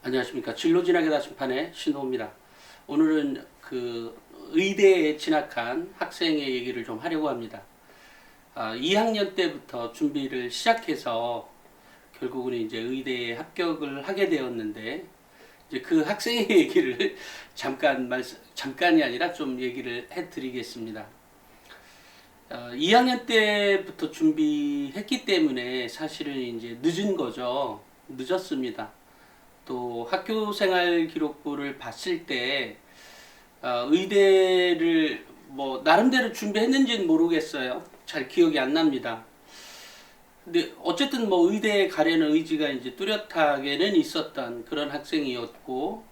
안녕하십니까. 진로진학의 나침판의 신호입니다. 오늘은 그 의대에 진학한 학생의 얘기를 좀 하려고 합니다. 2학년 때부터 준비를 시작해서 결국은 이제 의대에 합격을 하게 되었는데, 이제 그 학생의 얘기를 잠깐이 아니라 좀 얘기를 해드리겠습니다. 2학년 때부터 준비했기 때문에 사실은 이제 늦은 거죠. 늦었습니다. 또 학교 생활 기록부를 봤을 때 의대를 뭐 나름대로 준비했는지는 모르겠어요. 잘 기억이 안 납니다. 근데 어쨌든 뭐 의대에 가려는 의지가 이제 뚜렷하게는 있었던 그런 학생이었고,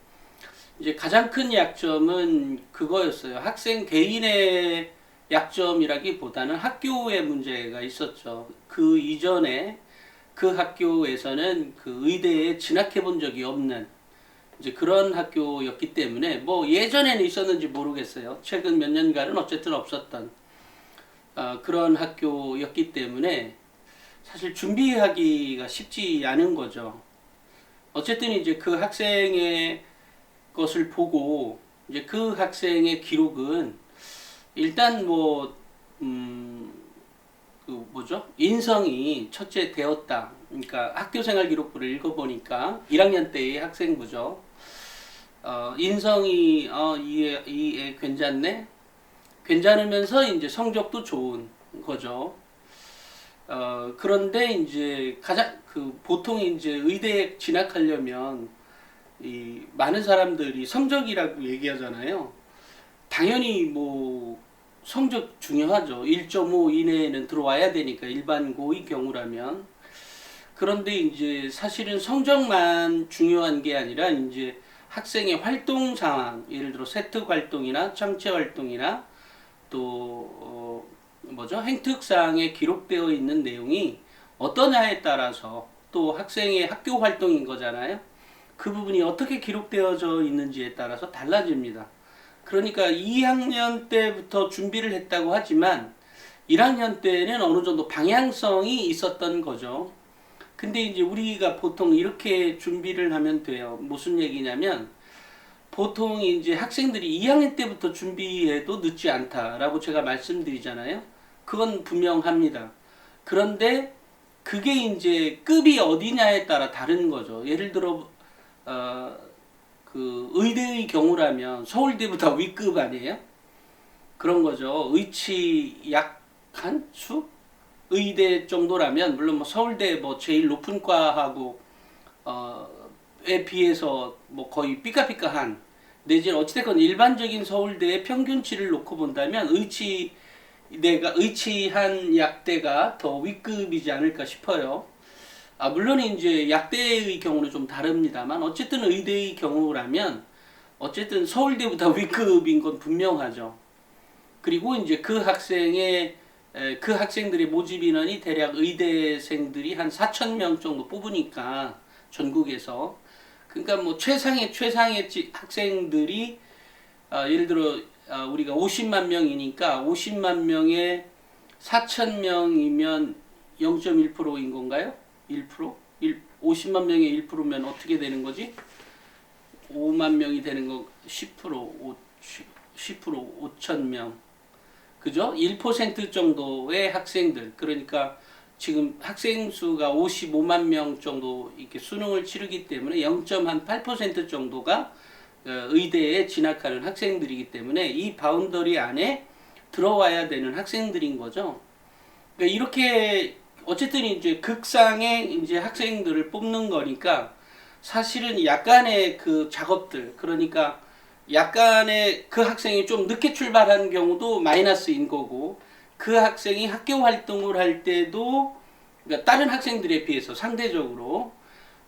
이제 가장 큰 약점은 그거였어요. 학생 개인의 약점이라기보다는 학교의 문제가 있었죠. 그 이전에 그 학교에서는 그 의대에 진학해 본 적이 없는 이제 그런 학교였기 때문에, 뭐 예전에는 있었는지 모르겠어요. 최근 몇 년간은 어쨌든 없었던 그런 학교였기 때문에 사실 준비하기가 쉽지 않은 거죠. 어쨌든 이제 그 학생의 것을 보고, 이제 그 학생의 기록은 일단 그 뭐죠? 인성이 첫째 되었다. 그러니까 학교 생활 기록부를 읽어보니까 1학년 때의 학생부죠. 인성이 이애 괜찮네. 괜찮으면서 이제 성적도 좋은 거죠. 그런데 이제 가장 보통 이제 의대에 진학하려면 이 많은 사람들이 성적이라고 얘기하잖아요. 당연히 뭐 성적 중요하죠. 1.5 이내에는 들어와야 되니까, 일반 고의 경우라면. 그런데 이제 사실은 성적만 중요한 게 아니라 이제 학생의 활동 상황, 예를 들어 세특 활동이나 창체 활동이나 또 행특사항에 기록되어 있는 내용이 어떠냐에 따라서, 또 학생의 학교 활동인 거잖아요. 그 부분이 어떻게 기록되어져 있는지에 따라서 달라집니다. 그러니까 2학년 때부터 준비를 했다고 하지만 1학년 때는 어느 정도 방향성이 있었던 거죠. 근데 이제 우리가 보통 이렇게 준비를 하면 돼요. 무슨 얘기냐면, 보통 이제 학생들이 2학년 때부터 준비해도 늦지 않다라고 제가 말씀드리잖아요. 그건 분명합니다. 그런데 그게 이제 급이 어디냐에 따라 다른 거죠. 예를 들어 그 의대의 경우라면 서울대보다 윗급 아니에요? 그런 거죠. 의치 약한 수? 의대 정도라면, 물론 뭐 서울대 뭐 제일 높은 과하고 에 비해서 뭐 거의 삐까삐까한, 내지는 어찌됐건 일반적인 서울대의 평균치를 놓고 본다면 의치한 약대가 더 윗급이지 않을까 싶어요. 물론 이제 약대의 경우는 좀 다릅니다만, 어쨌든 의대의 경우라면 어쨌든 서울대보다 윗급인 건 분명하죠. 그리고 이제 그 학생들의 모집 인원이 대략 의대생들이 한 4천 명 정도 뽑으니까, 전국에서. 그러니까 뭐 최상의 학생들이 예를 들어 우리가 50만 명이니까 50만 명에 4천 명이면 0.1%인 건가요? 1%? 50만 명의 1%면 어떻게 되는 거지? 5만 명이 되는 거 10%, 5천 명. 그죠? 1% 정도의 학생들. 그러니까 지금 학생 수가 55만 명 정도 이렇게 수능을 치르기 때문에 0.8% 정도가 의대에 진학하는 학생들이기 때문에 이 바운더리 안에 들어와야 되는 학생들인 거죠. 그러니까 이렇게 어쨌든 이제 극상의 이제 학생들을 뽑는 거니까, 사실은 약간의 그 작업들, 그러니까 약간의 그 학생이 좀 늦게 출발한 경우도 마이너스인 거고, 그 학생이 학교 활동을 할 때도, 그러니까 다른 학생들에 비해서 상대적으로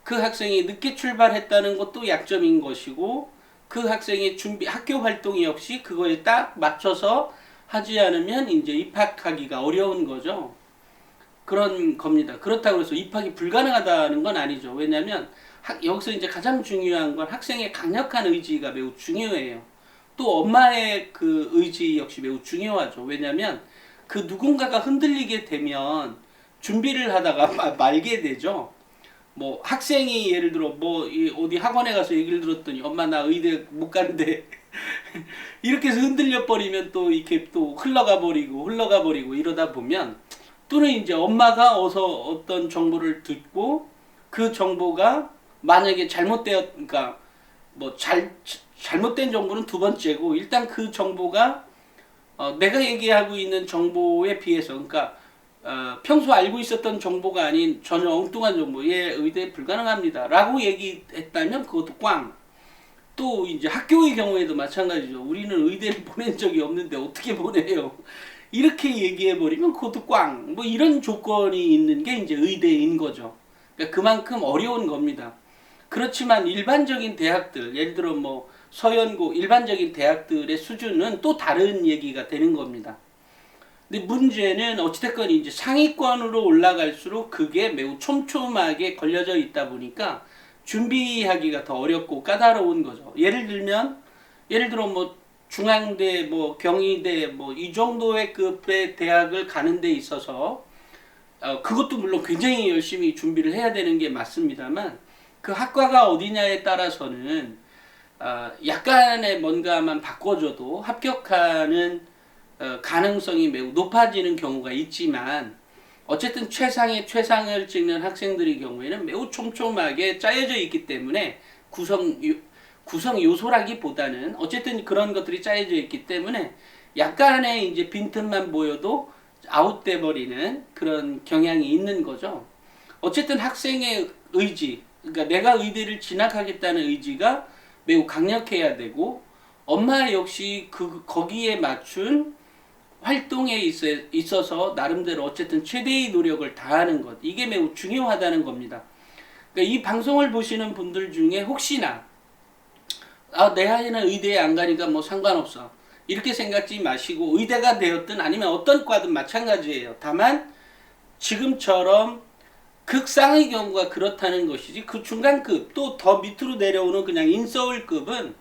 그 학생이 늦게 출발했다는 것도 약점인 것이고, 그 학생의 학교 활동 역시 그거에 딱 맞춰서 하지 않으면 이제 입학하기가 어려운 거죠. 그런 겁니다. 그렇다고 해서 입학이 불가능하다는 건 아니죠. 왜냐하면 여기서 이제 가장 중요한 건 학생의 강력한 의지가 매우 중요해요. 또 엄마의 그 의지 역시 매우 중요하죠. 왜냐하면 그 누군가가 흔들리게 되면 준비를 하다가 말게 되죠. 뭐 학생이 예를 들어 뭐 어디 학원에 가서 얘기를 들었더니 엄마 나 의대 못 가는데 이렇게 해서 흔들려 버리면 또 이렇게 또 흘러가 버리고 이러다 보면 또는 이제 엄마가 어서 어떤 정보를 듣고 그 정보가 만약에 그러니까 뭐 잘못된 정보는 두 번째고 일단 그 정보가 내가 얘기하고 있는 정보에 비해서 그러니까 평소 알고 있었던 정보가 아닌 전혀 엉뚱한 정보, 예, 의대 불가능합니다 라고 얘기했다면 그것도 꽝. 또 이제 학교의 경우에도 마찬가지죠. 우리는 의대를 보낸 적이 없는데 어떻게 보내요? 이렇게 얘기해 버리면 그것도 꽝. 뭐 이런 조건이 있는 게 이제 의대인 거죠. 그러니까 그만큼 어려운 겁니다. 그렇지만 일반적인 대학들, 예를 들어 뭐 서연고 일반적인 대학들의 수준은 또 다른 얘기가 되는 겁니다. 근데 문제는 어찌됐건 이제 상위권으로 올라갈수록 그게 매우 촘촘하게 걸려져 있다 보니까 준비하기가 더 어렵고 까다로운 거죠. 예를 들어 뭐 중앙대, 뭐 경희대, 뭐 이 정도의 급의 대학을 가는 데 있어서 그것도 물론 굉장히 열심히 준비를 해야 되는 게 맞습니다만 그 학과가 어디냐에 따라서는 약간의 뭔가만 바꿔줘도 합격하는 가능성이 매우 높아지는 경우가 있지만 어쨌든 최상의 최상을 찍는 학생들의 경우에는 매우 촘촘하게 짜여져 있기 때문에 구성 요소라기보다는 어쨌든 그런 것들이 짜여져 있기 때문에 약간의 이제 빈틈만 보여도 아웃돼 버리는 그런 경향이 있는 거죠. 어쨌든 학생의 의지, 그러니까 내가 의대를 진학하겠다는 의지가 매우 강력해야 되고 엄마 역시 거기에 맞춘 활동에 있어서 나름대로 어쨌든 최대의 노력을 다하는 것, 이게 매우 중요하다는 겁니다. 그러니까 이 방송을 보시는 분들 중에 혹시나 내 아이는 의대에 안 가니까 뭐 상관없어 이렇게 생각지 마시고 의대가 되었든 아니면 어떤 과든 마찬가지예요. 다만 지금처럼 극상의 경우가 그렇다는 것이지 그 중간급 또 더 밑으로 내려오는 그냥 인서울급은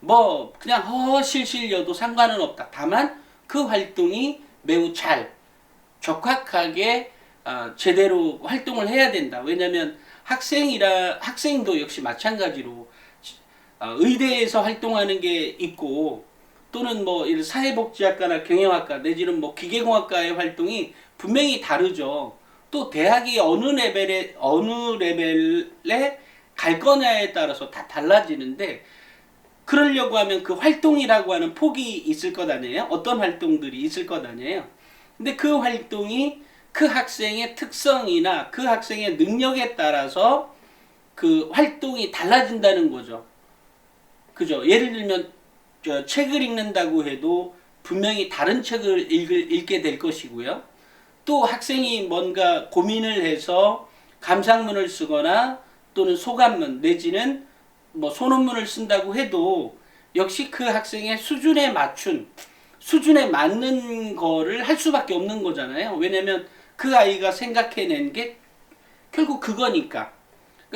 뭐 그냥 허실실려도 상관은 없다. 다만 그 활동이 매우 적확하게 제대로 활동을 해야 된다. 왜냐하면 학생도 역시 마찬가지로 의대에서 활동하는 게 있고 또는 뭐 사회복지학과나 경영학과 내지는 뭐 기계공학과의 활동이 분명히 다르죠. 또 대학이 어느 레벨에 갈 거냐에 따라서 다 달라지는데 그러려고 하면 그 활동이라고 하는 폭이 있을 것 아니에요? 어떤 활동들이 있을 것 아니에요? 근데 그 활동이 그 학생의 특성이나 그 학생의 능력에 따라서 그 활동이 달라진다는 거죠. 그죠? 예를 들면 책을 읽는다고 해도 분명히 다른 책을 읽게 될 것이고요. 또 학생이 뭔가 고민을 해서 감상문을 쓰거나 또는 소감문 내지는 뭐 소논문을 쓴다고 해도 역시 그 학생의 수준에 맞는 거를 할 수밖에 없는 거잖아요. 왜냐면 그 아이가 생각해낸 게 결국 그거니까.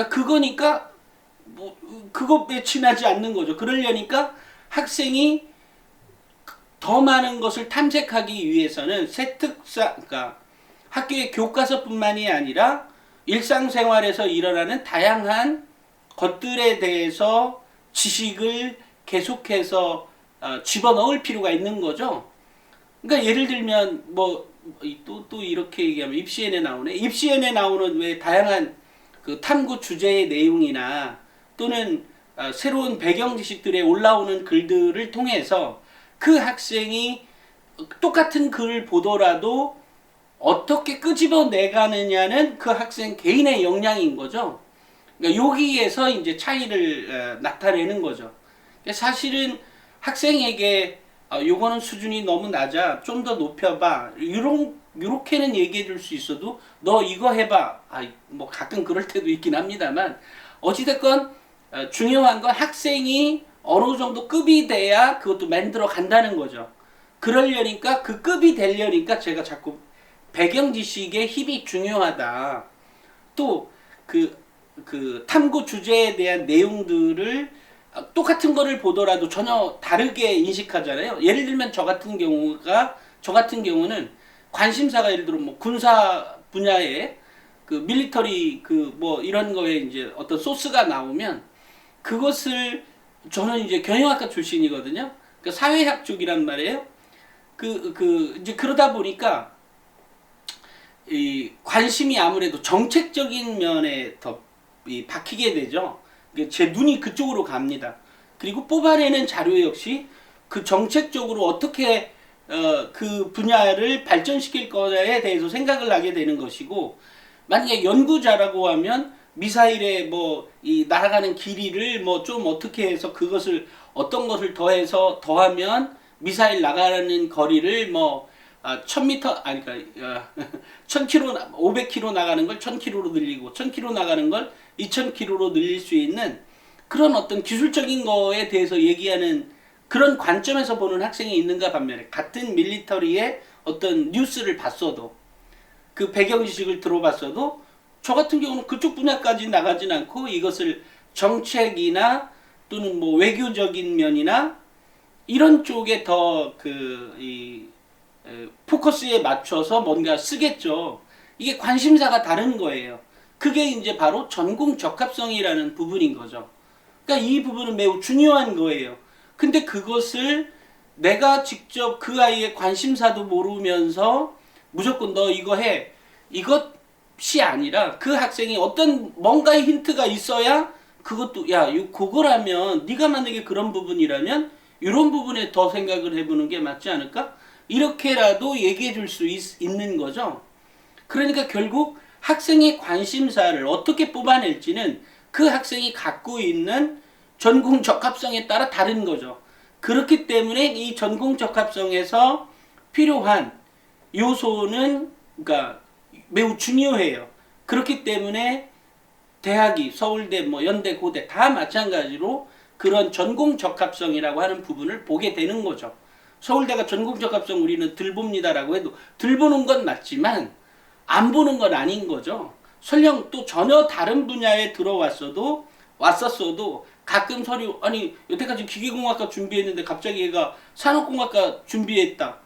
그러니까 뭐 그것에 지나지 않는 거죠. 그러려니까 학생이 더 많은 것을 탐색하기 위해서는 그러니까 학교의 교과서뿐만이 아니라 일상생활에서 일어나는 다양한 것들에 대해서 지식을 계속해서 집어넣을 필요가 있는 거죠. 그러니까 예를 들면 뭐 또 이렇게 얘기하면 입시엔에 나오네. 입시엔에 나오는 왜 다양한 그 탐구 주제의 내용이나 또는 새로운 배경 지식들에 올라오는 글들을 통해서 그 학생이 똑같은 글을 보더라도 어떻게 끄집어내가느냐는 그 학생 개인의 역량인 거죠. 그러니까 여기에서 이제 차이를 나타내는 거죠. 사실은 학생에게 요거는 수준이 너무 낮아 좀 더 높여봐 요렇게는 얘기해 줄 수 있어도 너 이거 해봐 뭐 가끔 그럴 때도 있긴 합니다만 어찌됐건 중요한 건 학생이 어느 정도 급이 돼야 그것도 만들어 간다는 거죠. 그러려니까 그 급이 되려니까 제가 자꾸 배경 지식의 힘이 중요하다. 또 그 탐구 주제에 대한 내용들을 똑같은 거를 보더라도 전혀 다르게 인식하잖아요. 예를 들면 저 같은 경우는 관심사가 예를 들어 뭐 군사 분야에 그 밀리터리 그 뭐 이런 거에 이제 어떤 소스가 나오면 그것을 저는 이제 경영학과 출신이거든요. 그 사회학 쪽이란 말이에요. 이제 그러다 보니까 이 관심이 아무래도 정책적인 면에 더 박히게 되죠. 제 눈이 그쪽으로 갑니다. 그리고 뽑아내는 자료 역시 그 정책적으로 어떻게 그 분야를 발전시킬 거에 대해서 생각을 하게 되는 것이고, 만약에 연구자라고 하면 미사일의 뭐 이 날아가는 길이를 뭐 좀 어떻게 해서 그것을 어떤 것을 더해서 더하면 미사일 나가는 거리를 뭐 1000m 아니 그러니까 1000km 500km 나가는 걸 1000km로 늘리고 1000km 나가는 걸 2000km로 늘릴 수 있는 그런 어떤 기술적인 거에 대해서 얘기하는 그런 관점에서 보는 학생이 있는가 반면에, 같은 밀리터리의 어떤 뉴스를 봤어도 그 배경 지식을 들어봤어도 저 같은 경우는 그쪽 분야까지 나가진 않고 이것을 정책이나 또는 뭐 외교적인 면이나 이런 쪽에 더 포커스에 맞춰서 뭔가 쓰겠죠. 이게 관심사가 다른 거예요. 그게 이제 바로 전공 적합성이라는 부분인 거죠. 그러니까 이 부분은 매우 중요한 거예요. 근데 그것을 내가 직접 그 아이의 관심사도 모르면서 무조건 너 이거 해, 이것이 아니라 그 학생이 어떤 뭔가의 힌트가 있어야 그것도 야 그거라면 네가 만약에 그런 부분이라면 이런 부분에 더 생각을 해보는 게 맞지 않을까? 이렇게라도 얘기해 줄 수 있는 거죠. 그러니까 결국 학생의 관심사를 어떻게 뽑아낼지는 그 학생이 갖고 있는 전공 적합성에 따라 다른 거죠. 그렇기 때문에 이 전공 적합성에서 필요한 요소는 그러니까 매우 중요해요. 그렇기 때문에 대학이 서울대, 뭐 연대, 고대 다 마찬가지로 그런 전공 적합성이라고 하는 부분을 보게 되는 거죠. 서울대가 전공 적합성 우리는 들 봅니다라고 해도 들 보는 건 맞지만 안 보는 건 아닌 거죠. 설령 또 전혀 다른 분야에 왔었어도 가끔 서류, 아니 여태까지 기계공학과 준비했는데 갑자기 얘가 산업공학과 준비했다,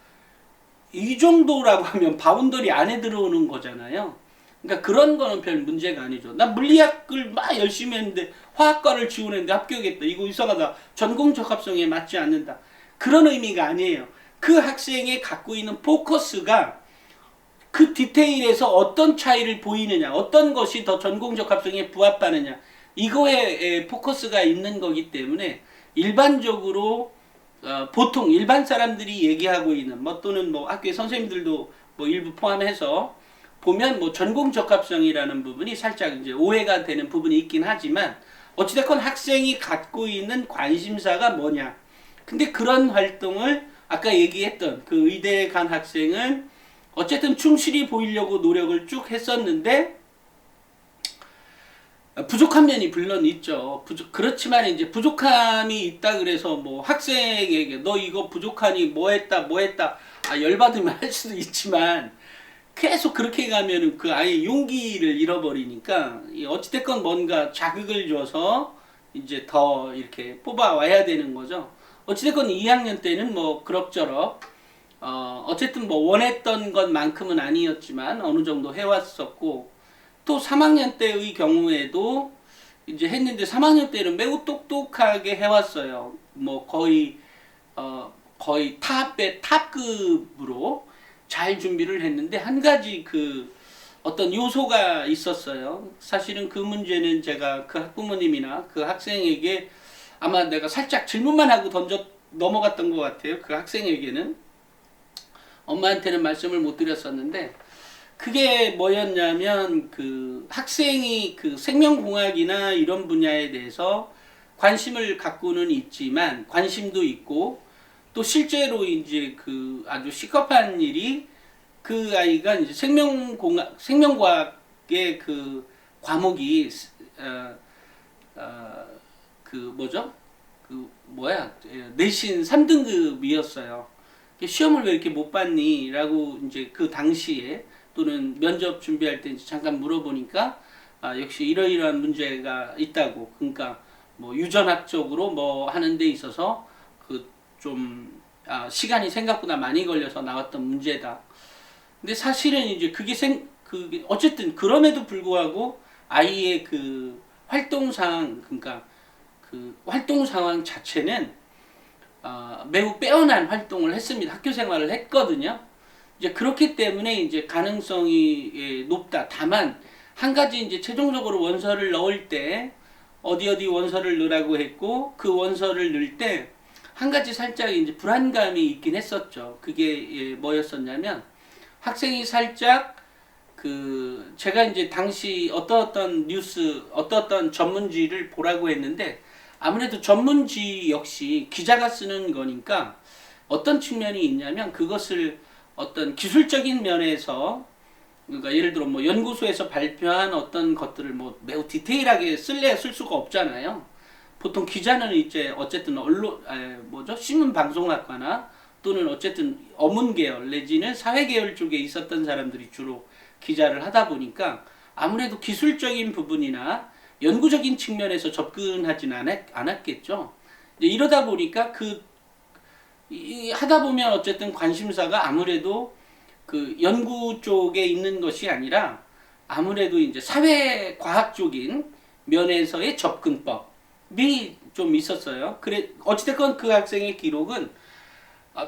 이 정도라고 하면 바운더리 안에 들어오는 거잖아요. 그러니까 그런 거는 별 문제가 아니죠. 나 물리학을 막 열심히 했는데 화학과를 지원했는데 합격했다, 이거 이상하다, 전공 적합성에 맞지 않는다, 그런 의미가 아니에요. 그 학생이 갖고 있는 포커스가 그 디테일에서 어떤 차이를 보이느냐, 어떤 것이 더 전공 적합성에 부합하느냐, 이거에 포커스가 있는 거기 때문에 일반적으로 보통 일반 사람들이 얘기하고 있는 뭐 또는 뭐 학교의 선생님들도 뭐 일부 포함해서 보면 뭐 전공 적합성이라는 부분이 살짝 이제 오해가 되는 부분이 있긴 하지만, 어찌됐건 학생이 갖고 있는 관심사가 뭐냐. 근데 그런 활동을 아까 얘기했던 그 의대에 간 학생은 어쨌든 충실히 보이려고 노력을 쭉 했었는데 부족한 면이 물론 있죠. 그렇지만 이제 부족함이 있다 그래서 뭐 학생에게 너 이거 부족하니 뭐 했다 열받으면 할 수도 있지만, 계속 그렇게 가면은 그 아이의 용기를 잃어버리니까 어찌됐건 뭔가 자극을 줘서 이제 더 이렇게 뽑아와야 되는 거죠. 어찌됐건 2학년 때는 뭐 그럭저럭 어쨌든 뭐 원했던 것만큼은 아니었지만 어느 정도 해왔었고, 또 3학년 때의 경우에도 이제 했는데 3학년 때는 매우 똑똑하게 해왔어요. 뭐 거의 탑급으로 잘 준비를 했는데 한 가지 그 어떤 요소가 있었어요. 사실은 그 문제는 제가 그 학부모님이나 그 학생에게 아마 내가 살짝 질문만 하고 넘어갔던 것 같아요. 그 학생에게는 엄마한테는 말씀을 못 드렸었는데, 그게 뭐였냐면 그 학생이 그 생명공학이나 이런 분야에 대해서 관심을 갖고는 있지만 관심도 있고, 또 실제로 이제 그 아주 시급한 일이 그 아이가 이제 생명과학의 그 과목이 내신 3등급이었어요. 시험을 왜 이렇게 못 봤니? 라고 이제 그 당시에 또는 면접 준비할 때 이제 잠깐 물어보니까 역시 이러이러한 문제가 있다고. 그러니까 뭐 유전학적으로 뭐 하는 데 있어서 시간이 생각보다 많이 걸려서 나왔던 문제다. 근데 사실은 이제 그게 그게 어쨌든 그럼에도 불구하고 아이의 그 활동 상황, 그러니까 그 활동 상황 자체는 매우 빼어난 활동을 했습니다. 학교 생활을 했거든요. 이제 그렇기 때문에 이제 가능성이 높다. 다만 한 가지 이제 최종적으로 원서를 넣을 때 어디 원서를 넣으라고 했고 그 원서를 넣을 때 한 가지 살짝 이제 불안감이 있긴 했었죠. 그게 뭐였었냐면 학생이 살짝 그 제가 이제 당시 어떤 뉴스 어떤 전문지를 보라고 했는데 아무래도 전문지 역시 기자가 쓰는 거니까 어떤 측면이 있냐면 그것을 어떤 기술적인 면에서 그러니까 예를 들어 뭐 연구소에서 발표한 어떤 것들을 뭐 매우 디테일하게 쓸래야 쓸 수가 없잖아요. 보통 기자는 이제 어쨌든 신문 방송학과나 또는 어쨌든 어문 계열 내지는 사회 계열 쪽에 있었던 사람들이 주로 기자를 하다 보니까 아무래도 기술적인 부분이나 연구적인 측면에서 접근하진 않았겠죠. 이러다 보니까 하다 보면 어쨌든 관심사가 아무래도 그 연구 쪽에 있는 것이 아니라 아무래도 이제 사회 과학적인 면에서의 접근법이 좀 있었어요. 그래 어찌됐건 그 학생의 기록은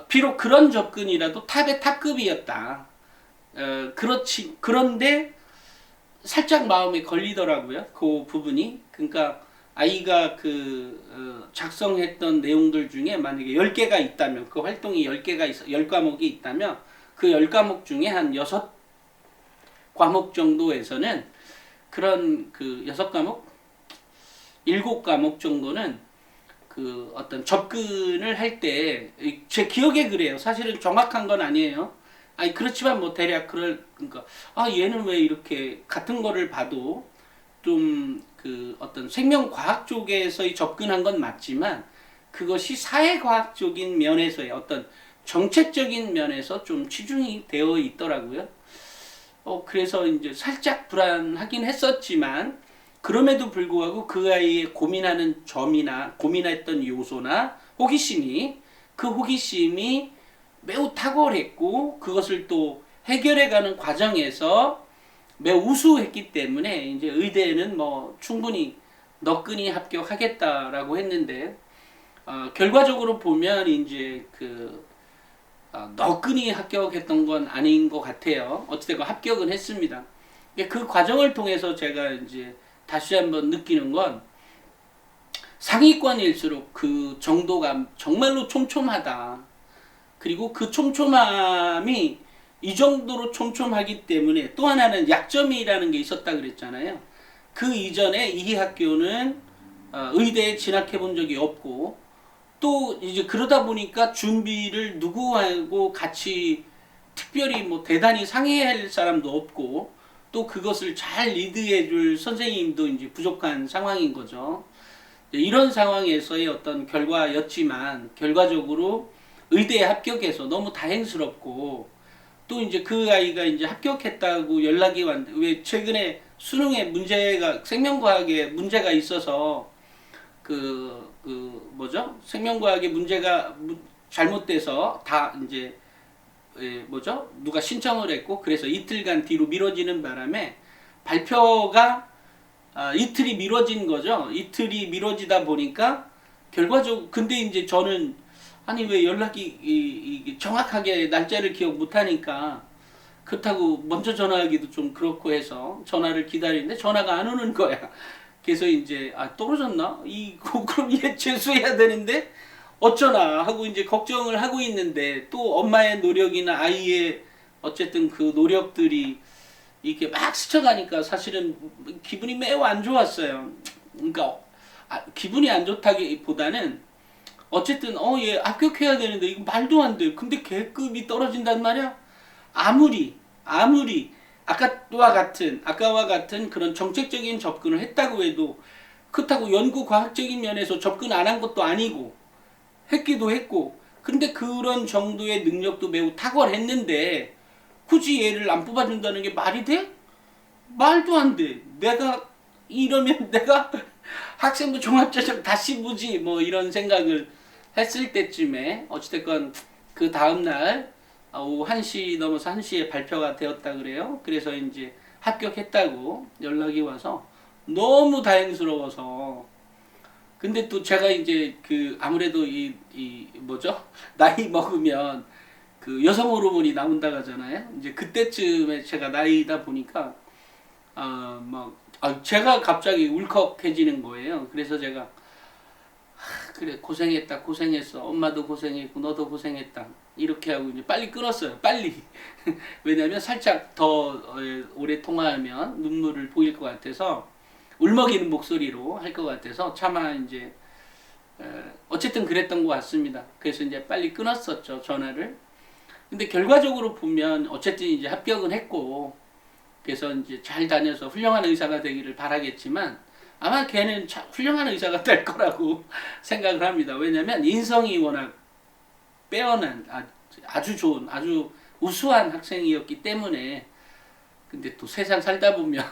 비록 그런 접근이라도 탑의 탑급이었다. 그런데 살짝 마음에 걸리더라고요. 그 부분이. 그러니까 아이가 작성했던 내용들 중에 만약에 10개가 있다면 그 활동이 10과목이 있다면 그 10과목 중에 한 6과목 정도에서는 그런 그 6과목? 7과목 정도는 그 어떤 접근을 할 때 제 기억에 그래요. 사실은 정확한 건 아니에요. 아니 그렇지만 뭐 대략 그러니까 얘는 왜 이렇게 같은 거를 봐도 좀 그 어떤 생명과학 쪽에서의 접근한 건 맞지만 그것이 사회과학적인 면에서의 어떤 정책적인 면에서 좀 치중이 되어 있더라고요. 그래서 이제 살짝 불안하긴 했었지만 그럼에도 불구하고 그 아이의 고민하는 점이나 고민했던 요소나 호기심이 매우 탁월했고 그것을 또 해결해가는 과정에서 매우 우수했기 때문에 이제 의대에는 뭐 충분히 너끈히 합격하겠다라고 했는데 결과적으로 보면 이제 너끈히 합격했던 건 아닌 것 같아요. 어찌됐건 합격은 했습니다. 그 과정을 통해서 제가 이제 다시 한번 느끼는 건 상위권일수록 그 정도가 정말로 촘촘하다. 그리고 그 촘촘함이 이 정도로 촘촘하기 때문에 또 하나는 약점이라는 게 있었다 그랬잖아요. 그 이전에 이 학교는 의대에 진학해 본 적이 없고 또 이제 그러다 보니까 준비를 누구하고 같이 특별히 뭐 대단히 상의할 사람도 없고 또 그것을 잘 리드해 줄 선생님도 이제 부족한 상황인 거죠. 이런 상황에서의 어떤 결과였지만 결과적으로 의대에 합격해서 너무 다행스럽고 또 이제 그 아이가 이제 합격했다고 연락이 왔는데 왜 최근에 수능에 생명과학에 문제가 있어서 생명과학에 문제가 잘못돼서 다 이제 누가 신청을 했고 그래서 이틀간 뒤로 미뤄지는 바람에 발표가 이틀이 미뤄진 거죠. 이틀이 미뤄지다 보니까 결과적으로 근데 이제 저는 아니 왜 연락이 정확하게 날짜를 기억 못하니까 그렇다고 먼저 전화하기도 좀 그렇고 해서 전화를 기다리는데 전화가 안 오는 거야. 그래서 이제 떨어졌나? 그럼 얘 재수해야 되는데 어쩌나 하고 이제 걱정을 하고 있는데 또 엄마의 노력이나 아이의 어쨌든 그 노력들이 이렇게 막 스쳐가니까 사실은 기분이 매우 안 좋았어요. 그러니까 기분이 안 좋다기보다는 어쨌든 얘 합격해야 되는데 이거 말도 안 돼. 근데 계급이 떨어진단 말이야. 아무리 아까와 같은 그런 정책적인 접근을 했다고 해도 그렇다고 연구 과학적인 면에서 접근 안 한 것도 아니고 했기도 했고 근데 그런 정도의 능력도 매우 탁월했는데 굳이 얘를 안 뽑아준다는 게 말이 돼? 말도 안 돼. 이러면 내가 학생부 종합전형 다시 보지 뭐 이런 생각을 했을 때쯤에 어찌됐건 그 다음날 오후 1시 넘어서 1시에 발표가 되었다 그래요. 그래서 이제 합격했다고 연락이 와서 너무 다행스러워서. 근데 또 제가 이제 그 아무래도 이 뭐죠? 나이 먹으면 그 여성 호르몬이 나온다고 하잖아요. 이제 그때쯤에 제가 나이다 보니까 제가 갑자기 울컥해지는 거예요. 그래서 제가 그래 고생했다 고생했어 엄마도 고생했고 너도 고생했다 이렇게 하고 이제 빨리 끊었어요. 빨리. 왜냐면 살짝 더 오래 통화하면 눈물을 보일 것 같아서 울먹이는 목소리로 할 것 같아서 차마 이제 어쨌든 그랬던 것 같습니다. 그래서 이제 빨리 끊었었죠 전화를. 근데 결과적으로 보면 어쨌든 이제 합격은 했고 그래서 이제 잘 다녀서 훌륭한 의사가 되기를 바라겠지만 아마 걔는 훌륭한 의사가 될 거라고 생각을 합니다. 왜냐면 인성이 워낙 빼어난 아주 좋은 아주 우수한 학생이었기 때문에. 근데 또 세상 살다 보면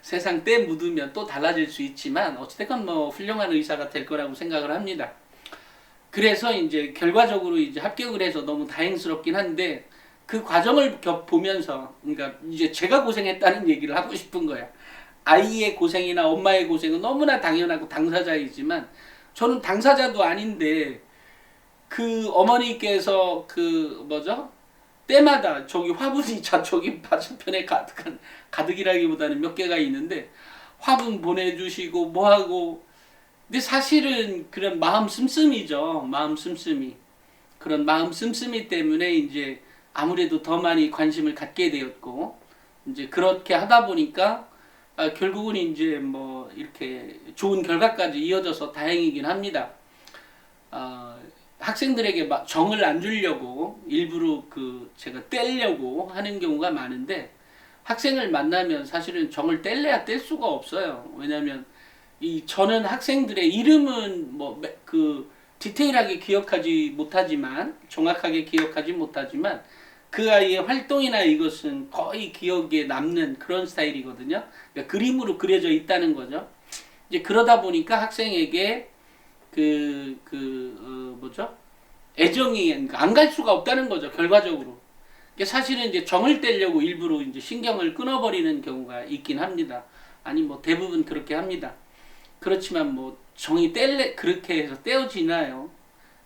세상 때 묻으면 또 달라질 수 있지만 어찌됐건 뭐 훌륭한 의사가 될 거라고 생각을 합니다. 그래서 이제 결과적으로 이제 합격을 해서 너무 다행스럽긴 한데 그 과정을 보면서 그러니까 이제 제가 고생했다는 얘기를 하고 싶은 거야. 아이의 고생이나 엄마의 고생은 너무나 당연하고 당사자이지만 저는 당사자도 아닌데 그 어머니께서 그 뭐죠? 때마다 저기 화분이 저기 맞은편에 가득이라기보다는 몇 개가 있는데 화분 보내주시고 뭐하고. 근데 사실은 그런 마음 씀씀이죠. 마음 씀씀이. 그런 마음 씀씀이 때문에 이제 아무래도 더 많이 관심을 갖게 되었고 이제 그렇게 하다 보니까 결국은 이제 뭐 이렇게 좋은 결과까지 이어져서 다행이긴 합니다. 학생들에게 막 정을 안 주려고 일부러 제가 떼려고 하는 경우가 많은데 학생을 만나면 사실은 정을 뗄래야 뗄 수가 없어요. 왜냐하면 저는 학생들의 이름은 뭐 디테일하게 기억하지 못하지만 정확하게 기억하지 못하지만 그 아이의 활동이나 이것은 거의 기억에 남는 그런 스타일이거든요. 그러니까 그림으로 그려져 있다는 거죠. 이제 그러다 보니까 학생에게 뭐죠? 애정이 안 갈 수가 없다는 거죠. 결과적으로. 사실은 이제 정을 떼려고 일부러 이제 신경을 끊어버리는 경우가 있긴 합니다. 아니 뭐 대부분 그렇게 합니다. 그렇지만 뭐 정이 그렇게 해서 떼어지나요?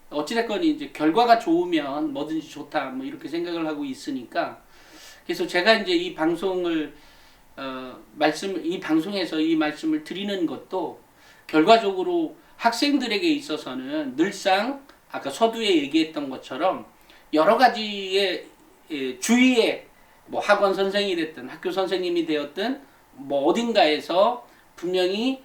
어찌됐건 이제 결과가 좋으면 뭐든지 좋다 뭐 이렇게 생각을 하고 있으니까. 그래서 제가 이제 이 방송을 이 방송에서 이 말씀을 드리는 것도 결과적으로 학생들에게 있어서는 늘상 아까 서두에 얘기했던 것처럼 여러 가지의 주위에 뭐 학원 선생이 됐든 학교 선생님이 되었든 뭐 어딘가에서 분명히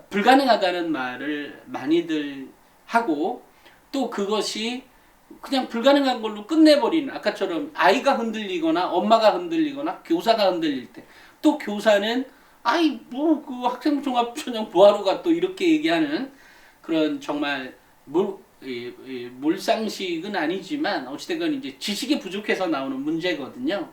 불가능하다는 말을 많이들 하고 또 그것이 그냥 불가능한 걸로 끝내버리는, 아까처럼 아이가 흔들리거나 엄마가 흔들리거나 교사가 흔들릴 때 또 교사는 아이 뭐 그 학생 종합전형 뭐하러가 또 이렇게 얘기하는 그런 정말 몰상식은 아니지만 어찌됐건 이제 지식이 부족해서 나오는 문제거든요.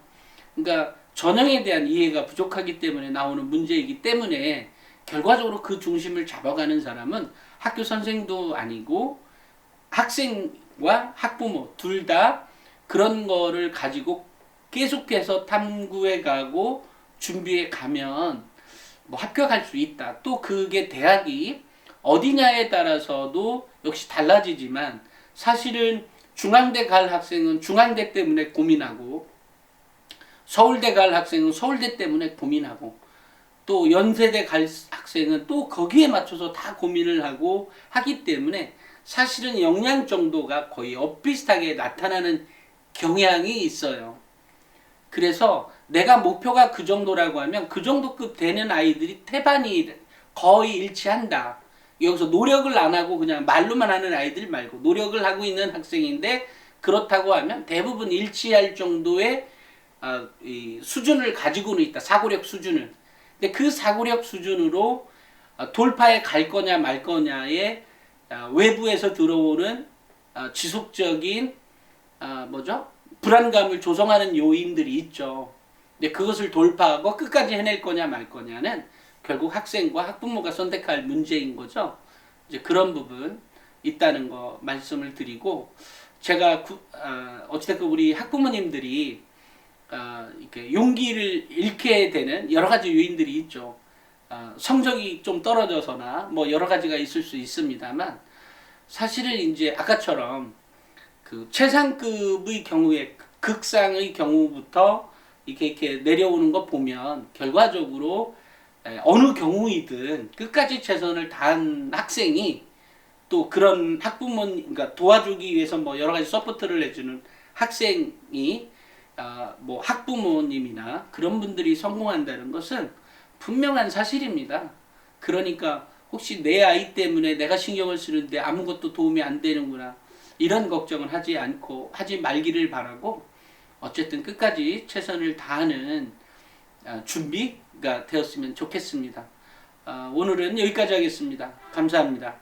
그러니까 전형에 대한 이해가 부족하기 때문에 나오는 문제이기 때문에 결과적으로 그 중심을 잡아가는 사람은 학교 선생도 아니고 학생과 학부모 둘 다 그런 거를 가지고 계속해서 탐구해 가고 준비해 가면 뭐 합격할 수 있다. 또 그게 대학이 어디냐에 따라서도 역시 달라지지만 사실은 중앙대 갈 학생은 중앙대 때문에 고민하고 서울대 갈 학생은 서울대 때문에 고민하고 또 연세대 갈 학생은 또 거기에 맞춰서 다 고민을 하고 하기 때문에 사실은 역량 정도가 거의 엇비슷하게 나타나는 경향이 있어요. 그래서 내가 목표가 그 정도라고 하면 그 정도급 되는 아이들이 태반이 거의 일치한다. 여기서 노력을 안 하고 그냥 말로만 하는 아이들 말고 노력을 하고 있는 학생인데 그렇다고 하면 대부분 일치할 정도의 이 수준을 가지고는 있다. 사고력 수준을. 근데 그 사고력 수준으로 돌파해 갈 거냐 말 거냐에 외부에서 들어오는 지속적인 뭐죠? 불안감을 조성하는 요인들이 있죠. 근데 그것을 돌파하고 끝까지 해낼 거냐 말 거냐는 결국 학생과 학부모가 선택할 문제인 거죠. 이제 그런 부분 있다는 거 말씀을 드리고 제가 어찌됐건 우리 학부모님들이 이렇게 용기를 잃게 되는 여러 가지 요인들이 있죠. 성적이 좀 떨어져서나 뭐 여러 가지가 있을 수 있습니다만 사실은 이제 아까처럼 그 최상급의 경우에 극상의 경우부터 이렇게 내려오는 거 보면 결과적으로 어느 경우이든 끝까지 최선을 다한 학생이 또 그런 학부모, 그러니까 도와주기 위해서 뭐 여러 가지 서포트를 해주는 학생이 뭐 학부모님이나 그런 분들이 성공한다는 것은 분명한 사실입니다. 그러니까 혹시 내 아이 때문에 내가 신경을 쓰는데 아무것도 도움이 안 되는구나 이런 걱정을 하지 말기를 바라고 어쨌든 끝까지 최선을 다하는 준비가 되었으면 좋겠습니다. 오늘은 여기까지 하겠습니다. 감사합니다.